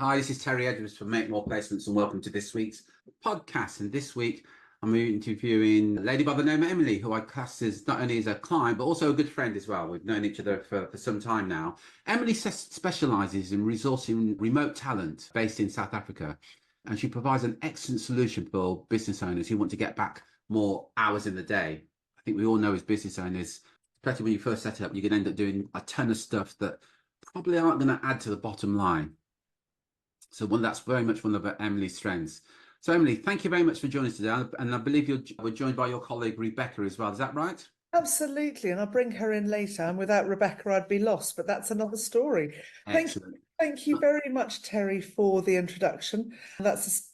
Hi, this is Terry Edwards from Make More Placements, and welcome to this week's podcast. And this week, I'm interviewing a lady by the name of Emily, who I class as not only as a client, but also a good friend as well. We've known each other for some time now. Emily specialises in resourcing remote talent based in South Africa, and she provides an excellent solution for business owners who want to get back more hours in the day. I think we all know as business owners, especially when you first set it up, you can end up doing a ton of stuff that probably aren't going to add to the bottom line. So that's very much one of Emily's strengths. So Emily, thank you very much for joining us today. And I believe we're joined by your colleague, Rebecca, as well. Is that right? Absolutely, and I'll bring her in later. And without Rebecca, I'd be lost, but that's another story. Excellent. Thank you very much, Terry, for the introduction.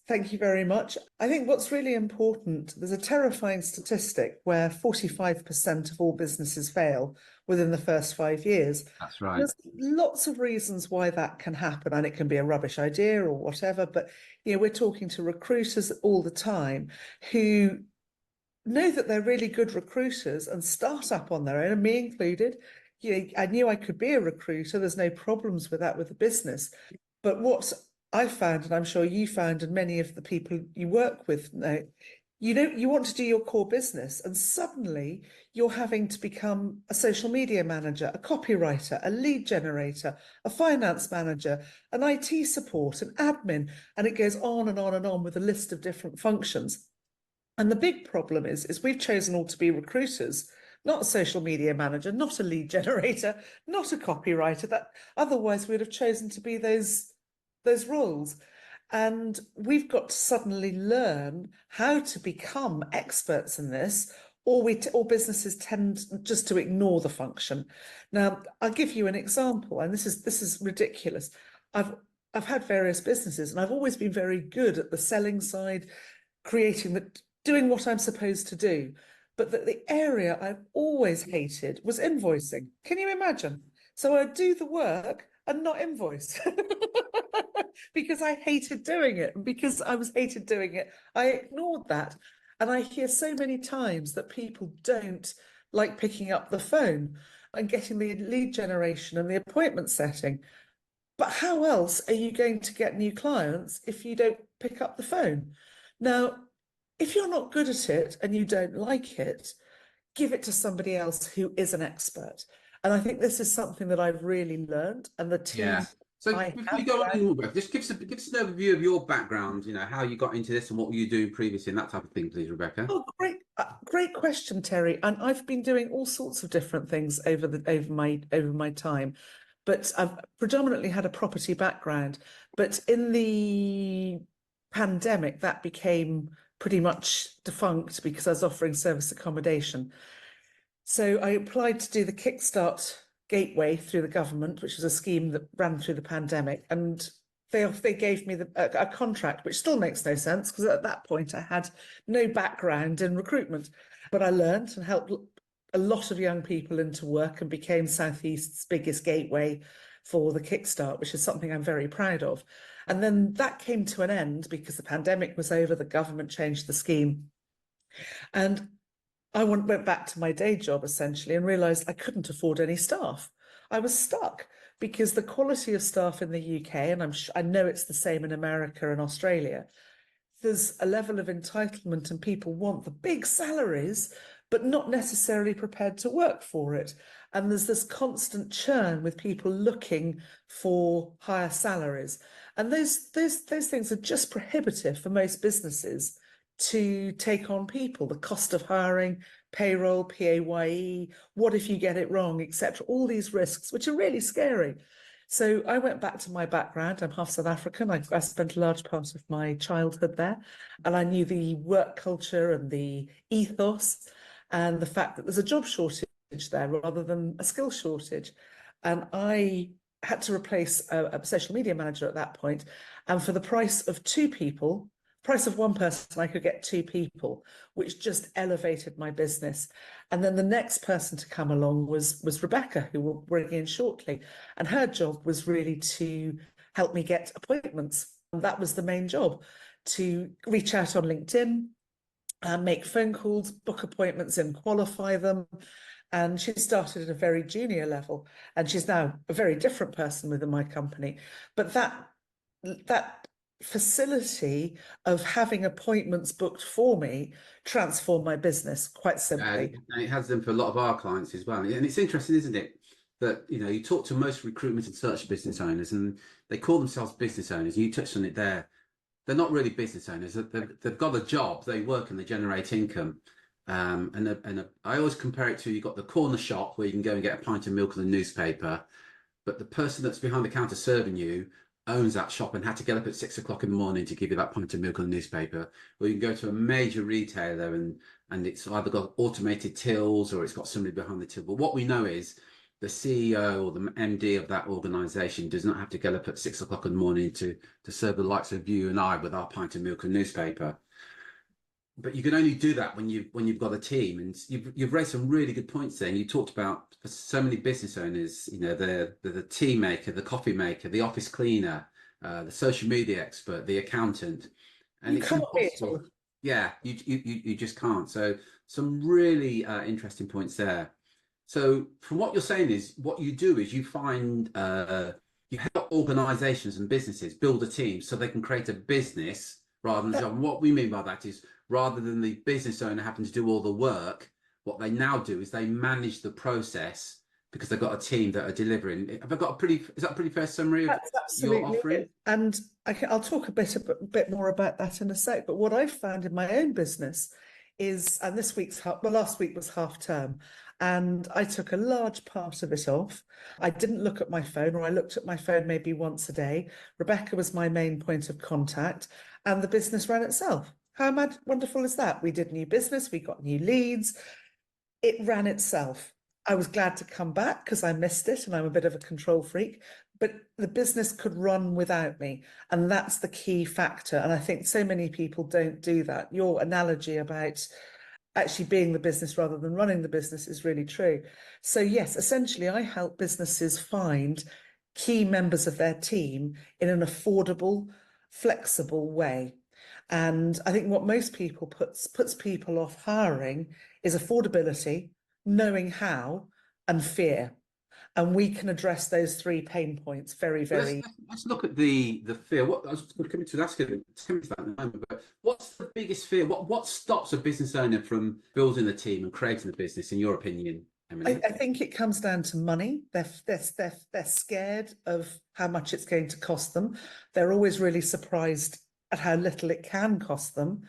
Thank you very much. I think what's really important, there's a terrifying statistic where 45% of all businesses fail within the first 5 years. That's right. There's lots of reasons why that can happen, and it can be a rubbish idea or whatever, but we're talking to recruiters all the time who know that they're really good recruiters and start up on their own, and me included. I knew I could be a recruiter. There's no problems with that with the business. But what I found, and I'm sure you found, and many of the people you work with know, you want to do your core business, and suddenly you're having to become a social media manager, a copywriter, a lead generator, a finance manager, an IT support, an admin, and it goes on and on and on with a list of different functions. And the big problem is we've chosen all to be recruiters, not a social media manager, not a lead generator, not a copywriter. That otherwise we'd have chosen to be those roles. And we've got to suddenly learn how to become experts in this, or businesses tend just to ignore the function. Now, I'll give you an example, and this is ridiculous. I've had various businesses, and I've always been very good at the selling side, doing what I'm supposed to do. But the area I've always hated was invoicing. Can you imagine? So I'd do the work and not invoice because I hated doing it. And because I hated doing it, I ignored that. And I hear so many times that people don't like picking up the phone and getting the lead generation and the appointment setting. But how else are you going to get new clients if you don't pick up the phone? Now, if you're not good at it and you don't like it, give it to somebody else who is an expert. And I think this is something that I've really learned, and the team. Yeah. So before you go on, Rebecca, just give us an overview of your background, how you got into this and what were you doing previously and that type of thing, please, Rebecca. Oh, great question, Terry. And I've been doing all sorts of different things over my time. But I've predominantly had a property background. But in the pandemic, that became pretty much defunct because I was offering service accommodation. So I applied to do the Kickstart Gateway through the government, which was a scheme that ran through the pandemic. And they gave me a contract, which still makes no sense because at that point I had no background in recruitment. But I learned and helped a lot of young people into work and became Southeast's biggest gateway for the Kickstart, which is something I'm very proud of. And then that came to an end because the pandemic was over, the government changed the scheme. And I went back to my day job, essentially, and realised I couldn't afford any staff. I was stuck because the quality of staff in the UK, and I know it's the same in America and Australia, there's a level of entitlement and people want the big salaries, but not necessarily prepared to work for it. And there's this constant churn with people looking for higher salaries. And those things are just prohibitive for most businesses to take on people. The cost of hiring, payroll, PAYE, what if you get it wrong, etc. All these risks, which are really scary. So I went back to my background. I'm half South African. I spent a large part of my childhood there. And I knew the work culture and the ethos and the fact that there's a job shortage there rather than a skill shortage. And I had to replace a social media manager at that point. And for the price of one person, I could get two people, which just elevated my business. And then the next person to come along was Rebecca, who we'll bring in shortly. And her job was really to help me get appointments. And that was the main job, to reach out on LinkedIn, make phone calls, book appointments and qualify them. And she started at a very junior level, and she's now a very different person within my company. But that that facility of having appointments booked for me transformed my business quite simply. And it has them for a lot of our clients as well. And it's interesting, isn't it, that you talk to most recruitment and search business owners, and they call themselves business owners. You touched on it there. They're not really business owners. They've got a job, they work, and they generate income. I always compare it to, you've got the corner shop where you can go and get a pint of milk and a newspaper, but the person that's behind the counter serving you owns that shop and had to get up at 6 o'clock in the morning to give you that pint of milk and a newspaper. Or you can go to a major retailer and it's either got automated tills or it's got somebody behind the till. But what we know is the CEO or the MD of that organization does not have to get up at 6 o'clock in the morning to serve the likes of you and I with our pint of milk and newspaper. But you can only do that when you've got a team. And you've raised some really good points there. And you talked about, for so many business owners, the tea maker, the coffee maker, the office cleaner, the social media expert, the accountant, and it's impossible. Yeah, you just can't. So some really interesting points there. So from what you're saying is, what you do is you find you help organizations and businesses build a team so they can create a business rather than job. And what we mean by that is, rather than the business owner having to do all the work, what they now do is they manage the process because they've got a team that are delivering. Is that a pretty fair summary of your offering? And I'll talk a bit more about that in a sec. But what I've found in my own business is, and last week was half term, and I took a large part of it off. I didn't look at my phone, or I looked at my phone maybe once a day. Rebecca was my main point of contact, and the business ran itself. How wonderful is that? We did new business, we got new leads. It ran itself. I was glad to come back because I missed it and I'm a bit of a control freak, but the business could run without me. And that's the key factor. And I think so many people don't do that. Your analogy about actually being the business rather than running the business is really true. So yes, essentially I help businesses find key members of their team in an affordable, flexible way. And I think what most people puts people off hiring is affordability, knowing how, and fear. And we can address those three pain points very. Let's look at the fear. What I was coming to ask you to that in a moment, but what's the biggest fear? What stops a business owner from building the team and creating the business, in your opinion, Emily? I think it comes down to money. They're scared of how much it's going to cost them. They're always really surprised at how little it can cost them.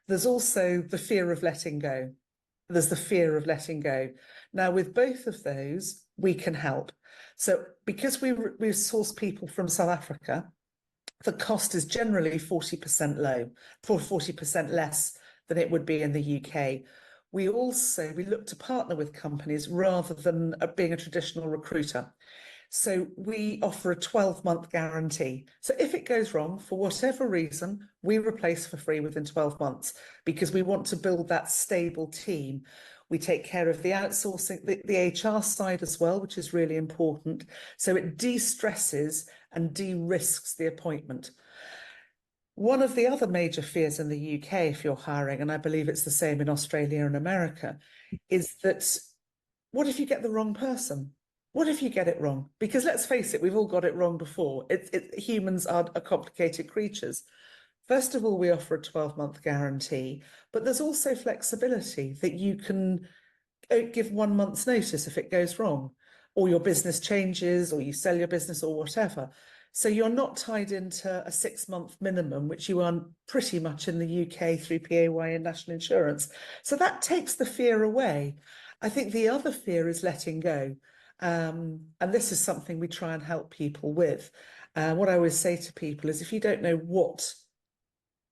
There's also the fear of letting go. There's the fear of letting go. Now, with both of those, we can help. So because we source people from South Africa, the cost is generally 40% low, 40% less than it would be in the UK. We look to partner with companies rather than being a traditional recruiter. So we offer a 12-month guarantee. So if it goes wrong, for whatever reason, we replace for free within 12 months because we want to build that stable team. We take care of the outsourcing, the HR side as well, which is really important. So it de-stresses and de-risks the appointment. One of the other major fears in the UK, if you're hiring, and I believe it's the same in Australia and America, is that what if you get the wrong person? What if you get it wrong? Because let's face it, we've all got it wrong before. Humans are complicated creatures. First of all, we offer a 12-month guarantee, but there's also flexibility that you can give 1 month's notice if it goes wrong, or your business changes, or you sell your business, or whatever. So you're not tied into a 6-month minimum, which you are pretty much in the UK through PAYE and national insurance. So that takes the fear away. I think the other fear is letting go. And this is something we try and help people with. What I always say to people is, if you don't know what,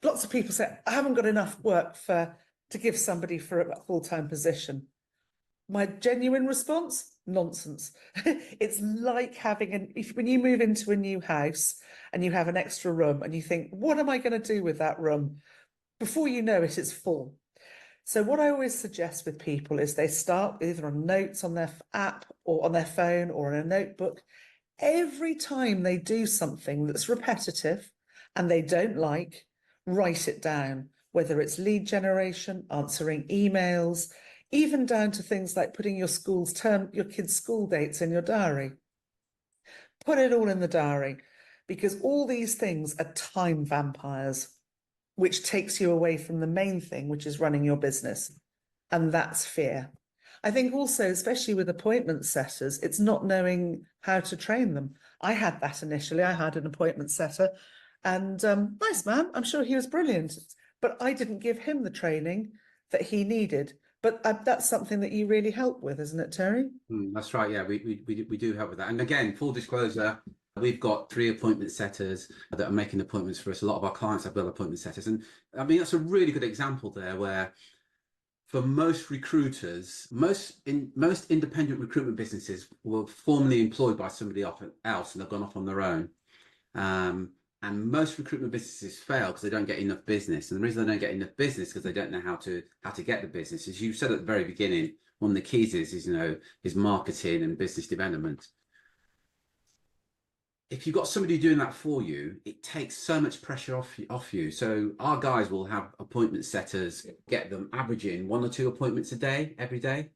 lots of people say, I haven't got enough work to give somebody for a full-time position. My genuine response, nonsense. It's like having when you move into a new house and you have an extra room and you think, what am I going to do with that room? Before you know it, it's full. So what I always suggest with people is they start either on notes on their app or on their phone or in a notebook. Every time they do something that's repetitive and they don't like, write it down, whether it's lead generation, answering emails, even down to things like putting your kids' school dates in your diary. Put it all in the diary, because all these things are time vampires, which takes you away from the main thing, which is running your business. And that's fear. I think also, especially with appointment setters, it's not knowing how to train them. I had that initially. I had an appointment setter and nice man, I'm sure he was brilliant, but I didn't give him the training that he needed. But that's something that you really help with, isn't it, Terry? That's right. Yeah, we do help with that. And again, full disclosure, we've got 3 appointment setters that are making appointments for us. A lot of our clients have built appointment setters. And I mean, that's a really good example there where for most recruiters, most independent recruitment businesses were formerly employed by somebody else and have gone off on their own. And most recruitment businesses fail because they don't get enough business. And the reason they don't get enough business is because they don't know how to get the business. As you said at the very beginning, one of the keys is marketing and business development. If you've got somebody doing that for you, it takes so much pressure off you. So our guys will have appointment setters, get them averaging 1 or 2 appointments a day, every day.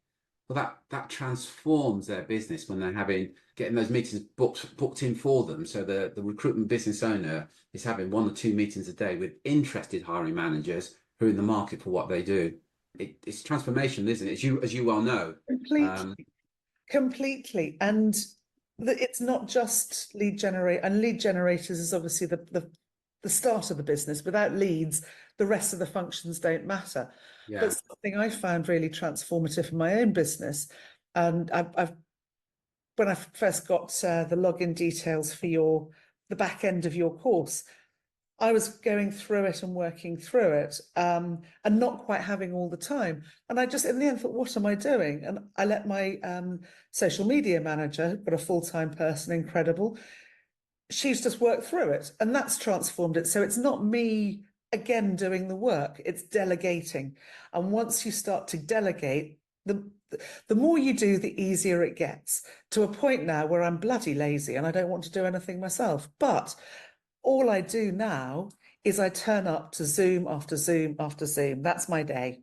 Well, that transforms their business when they're getting those meetings booked in for them. So the recruitment business owner is having 1 or 2 meetings a day with interested hiring managers who are in the market for what they do. It's transformation, isn't it? As you well know. Completely. And it's not just lead generators is obviously the start of the business. Without leads, the rest of the functions don't matter. Yeah. But something I found really transformative in my own business, and when I first got the login details for the back end of your course, I was going through it and working through it and not quite having all the time. And I just, in the end, thought, what am I doing? And I let my social media manager, got a full-time person, incredible. She's just worked through it and that's transformed it. So it's not me, again, doing the work, it's delegating. And once you start to delegate, the more you do, the easier it gets, to a point now where I'm bloody lazy and I don't want to do anything myself. But all I do now is I turn up to Zoom after Zoom after Zoom. That's my day.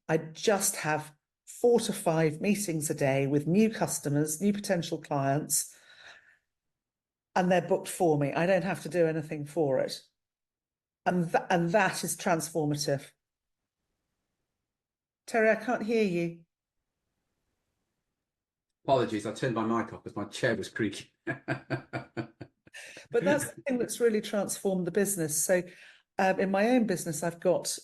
I just have 4 to 5 meetings a day with new customers, new potential clients, and they're booked for me. I don't have to do anything for it. And that is transformative. Terry, I can't hear you. Apologies, I turned my mic off because my chair was creaking. But that's the thing that's really transformed the business. So in my own business, I've got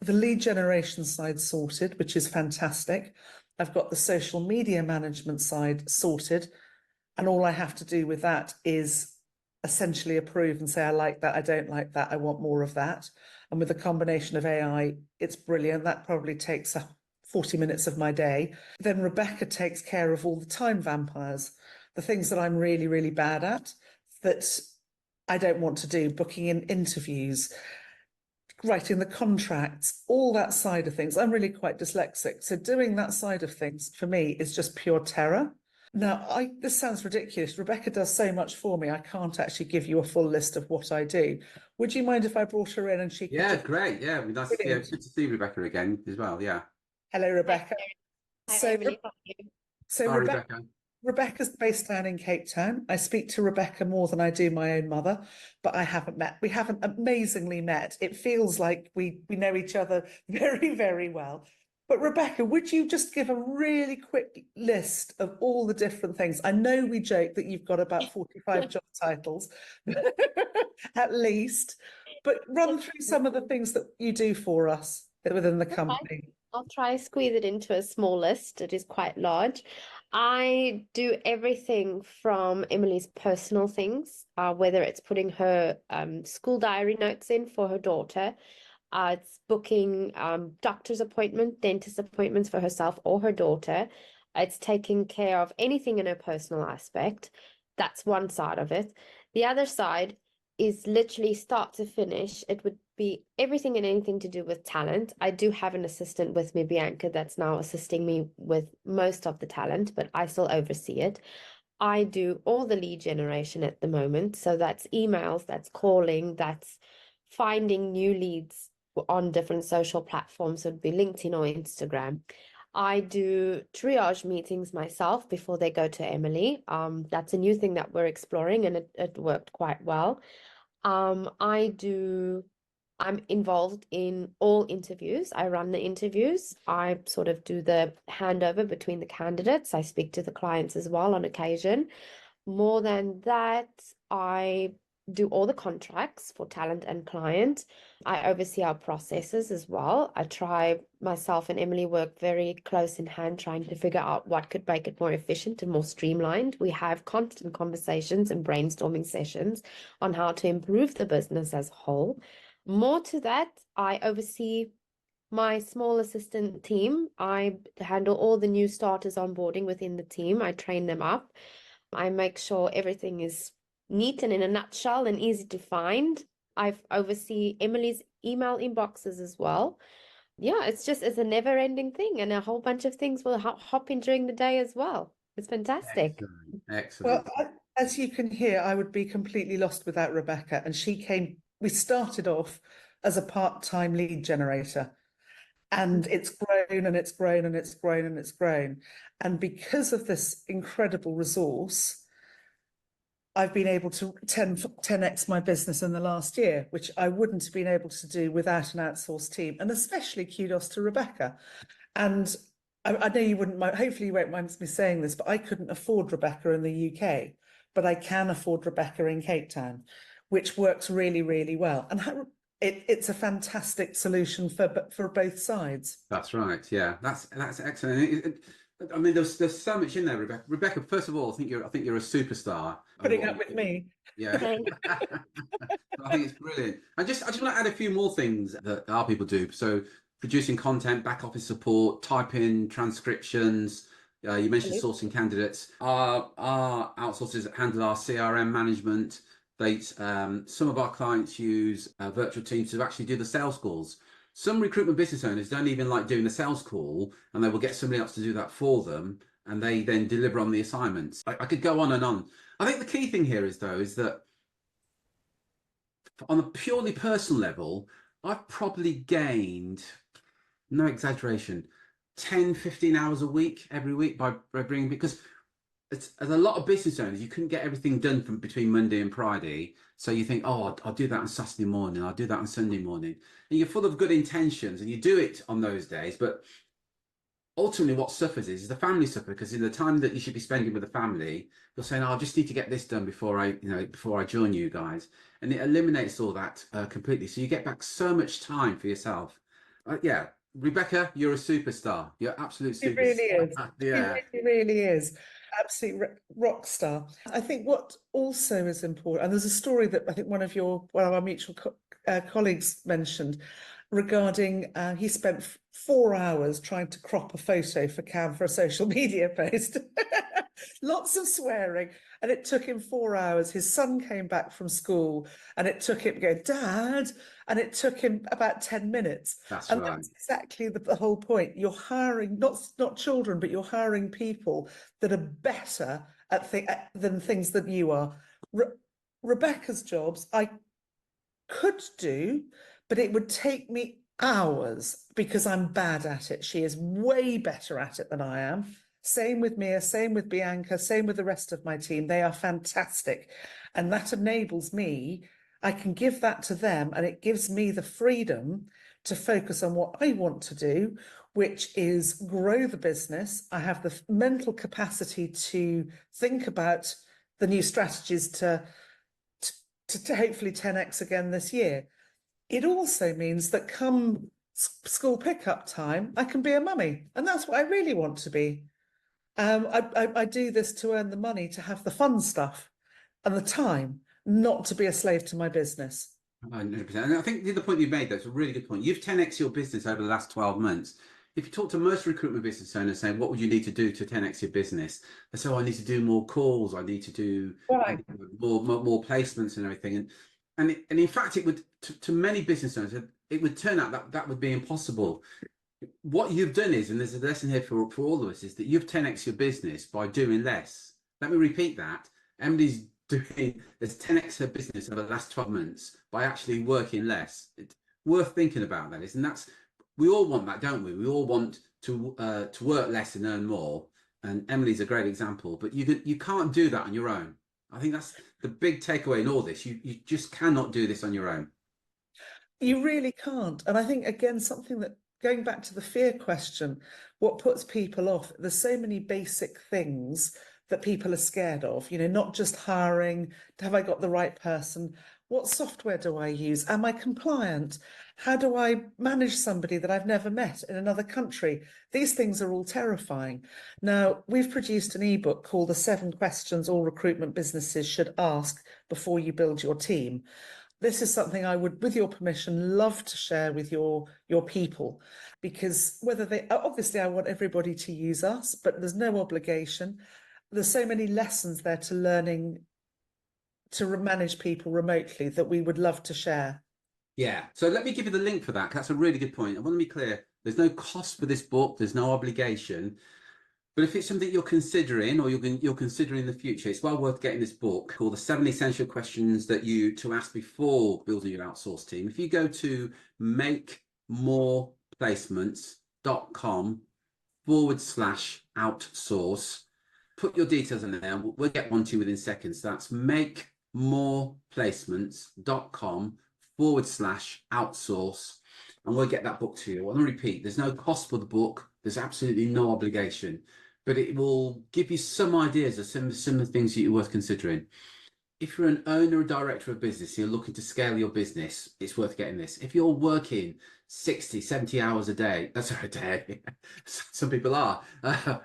the lead generation side sorted, which is fantastic. I've got the social media management side sorted. And all I have to do with that is essentially approve and say, I like that, I don't like that, I want more of that. And with a combination of AI, it's brilliant. That probably takes up 40 minutes of my day. Then Rebecca takes care of all the time vampires, the things that I'm really, really bad at, that I don't want to do, booking in interviews, writing the contracts, all that side of things. I'm really quite dyslexic. So doing that side of things for me is just pure terror. Now, this sounds ridiculous. Rebecca does so much for me. I can't actually give you a full list of what I do. Would you mind if I brought her in and she could? Yeah, great. Yeah, that's good to see Rebecca again as well. Yeah. Hello, Rebecca. Hi, Emily. So Hi, Rebecca. Rebecca's based down in Cape Town. I speak to Rebecca more than I do my own mother, but we haven't amazingly met. It feels like we know each other very, very well. But Rebecca, would you just give a really quick list of all the different things? I know we joke that you've got about 45 job titles, at least, but run through some of the things that you do for us within the company. I'll try squeeze it into a small list. It is quite large. I do everything from Emily's personal things, whether it's putting her school diary notes in for her daughter, it's booking doctor's appointment, dentist appointments for herself or her daughter. It's taking care of anything in her personal aspect. That's one side of it. The other side is literally start to finish. It would be everything and anything to do with talent. I do have an assistant with me, Bianca, that's now assisting me with most of the talent, but I still oversee it. I do all the lead generation at the moment. So that's emails, that's calling, that's finding new leads on different social platforms. So it'd be LinkedIn or Instagram. I do triage meetings myself before they go to Emily. That's a new thing that we're exploring, and it worked quite well. Um, I do, I'm involved in all interviews. I run the interviews. I sort of do the handover between the candidates. I speak to the clients as well on occasion. More than that, I do all the contracts for talent and client. I oversee our processes as well. I try myself and Emily work very close in hand trying to figure out what could make it more efficient and more streamlined. We have constant conversations and brainstorming sessions on how to improve the business as a whole. More to that, I oversee my small assistant team. I handle all the new starters onboarding within the team. I train them up. I make sure everything is neat and in a nutshell and easy to find. I oversee Emily's email inboxes as well. Yeah, it's a never-ending thing, and a whole bunch of things will hop in during the day as well. It's fantastic. Excellent. Well, Excellent. as you can hear, I would be completely lost without Rebecca. And we started off as a part-time lead generator. And it's grown and it's grown and it's grown and it's grown. And because of this incredible resource, I've been able to 10x my business in the last year, which I wouldn't have been able to do without an outsourced team. And especially kudos to Rebecca. And I know you wouldn't mind, hopefully you won't mind me saying this, but I couldn't afford Rebecca in the UK, but I can afford Rebecca in Cape Town, which works really, really well. And it's a fantastic solution for both sides. That's right. Yeah, that's excellent. I mean, there's so much in there, Rebecca. Rebecca, first of all, I think you're a superstar. Putting up with me. Yeah. I think it's brilliant. I just want to add a few more things that our people do. So producing content, back office support, typing, transcriptions. You mentioned sourcing candidates. Our outsourcers handle our CRM management. Some of our clients use virtual teams to actually do the sales calls. Some recruitment business owners don't even like doing the sales call, and they will get somebody else to do that for them, and they then deliver on the assignments. I could go on and on. I think the key thing here is that on a purely personal level, I've probably gained, no exaggeration, 10, 15 hours a week every week by bringing, because as a lot of business owners, you couldn't get everything done from between Monday and Friday. So you think, oh, I'll do that on Saturday morning. I'll do that on Sunday morning. And you're full of good intentions and you do it on those days. But ultimately what suffers is the family suffer, because in the time that you should be spending with the family, you're saying, oh, I just need to get this done before I join you guys. And it eliminates all that completely. So you get back so much time for yourself. Yeah. Rebecca, you're a superstar. You're absolute superstar. It really is. Yeah. It really is. Absolute rock star. I think what also is important, and there's a story that I think one of our mutual colleagues mentioned regarding he spent 4 hours trying to crop a photo for Cam for a social media post. Lots of swearing, and it took him 4 hours. His son came back from school, and it took him going, Dad, and it took him about 10 minutes. That's and right. That's exactly the whole point. You're hiring not children, but you're hiring people that are better than things that you are. Rebecca's jobs I could do, but it would take me hours because I'm bad at it. She is way better at it than I am. Same with Mia, same with Bianca, same with the rest of my team. They are fantastic. And that enables me, I can give that to them, and it gives me the freedom to focus on what I want to do, which is grow the business. I have the mental capacity to think about the new strategies to hopefully 10x again this year. It also means that come school pickup time, I can be a mummy, and that's what I really want to be. I do this to earn the money, to have the fun stuff and the time, not to be a slave to my business. 100%. And I think the other point you made, that's a really good point. You've 10x your business over the last 12 months. If you talk to most recruitment business owners saying, what would you need to do to 10x your business? They say, oh, I need to do more calls. I need to do more placements and everything. And in fact, it would, to many business owners, it would turn out that would be impossible. What you've done is, and there's a lesson here for all of us, is that you've 10x your business by doing less. Let me repeat that. Emily's there's 10x her business over the last 12 months by actually working less. It's worth thinking about that, and we all want that, don't we? We all want to work less and earn more. And Emily's a great example, but you can't do that on your own. I think that's the big takeaway in all this. You just cannot do this on your own. You really can't. And I think, again, something that, going back to the fear question, what puts people off, there's so many basic things that people are scared of, not just hiring. Have I got the right person? What software do I use? Am I compliant? How do I manage somebody that I've never met in another country? These things are all terrifying. Now, we've produced an ebook called The 7 Questions All Recruitment Businesses Should Ask Before You Build Your Team. This is something I would, with your permission, love to share with your people, because obviously I want everybody to use us, but there's no obligation. There's so many lessons there to learning to manage people remotely that we would love to share. Yeah. So let me give you the link for that. That's a really good point. I want to be clear. There's no cost for this book. There's no obligation. But if it's something you're considering or you're considering in the future, it's well worth getting this book called The 7 Essential Questions That You to Ask Before Building Your Outsource Team. If you go to makemoreplacements.com/outsource, put your details in there. We'll get one to you within seconds. That's makemoreplacements.com/outsource. And we'll get that book to you. I want to repeat, there's no cost for the book. There's absolutely no obligation, but it will give you some ideas of some of the things that you're worth considering. If you're an owner or director of business, you're looking to scale your business, it's worth getting this. If you're working 60, 70 hours a day, that's a day. Some people are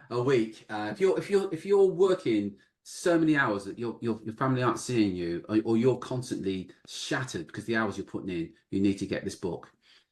a week. If you're working so many hours that your family aren't seeing you, or you're constantly shattered because the hours you're putting in, you need to get this book.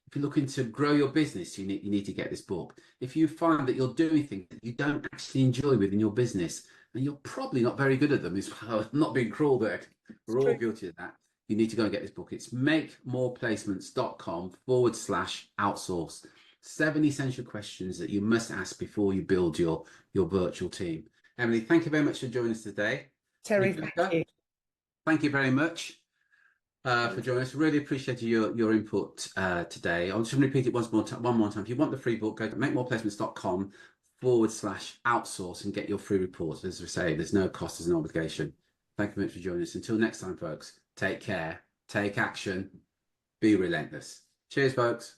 If you're looking to grow your business, you need to get this book. If you find that you're doing things that you don't actually enjoy within your business, and you're probably not very good at them as well, I'm not being cruel there, we're all guilty of that, you need to go and get this book. It's makemoreplacements.com/outsource. 7 essential questions that you must ask before you build your virtual team. Emily, thank you very much for joining us today. Terry, thank you. Thank you very much for joining us. Really appreciate your input today. I'll just repeat it one more time. If you want the free book, go to makemoreplacements.com/outsource and get your free reports. As we say, there's no cost, there's no obligation. Thank you very much for joining us. Until next time, folks, take care, take action, be relentless. Cheers, folks.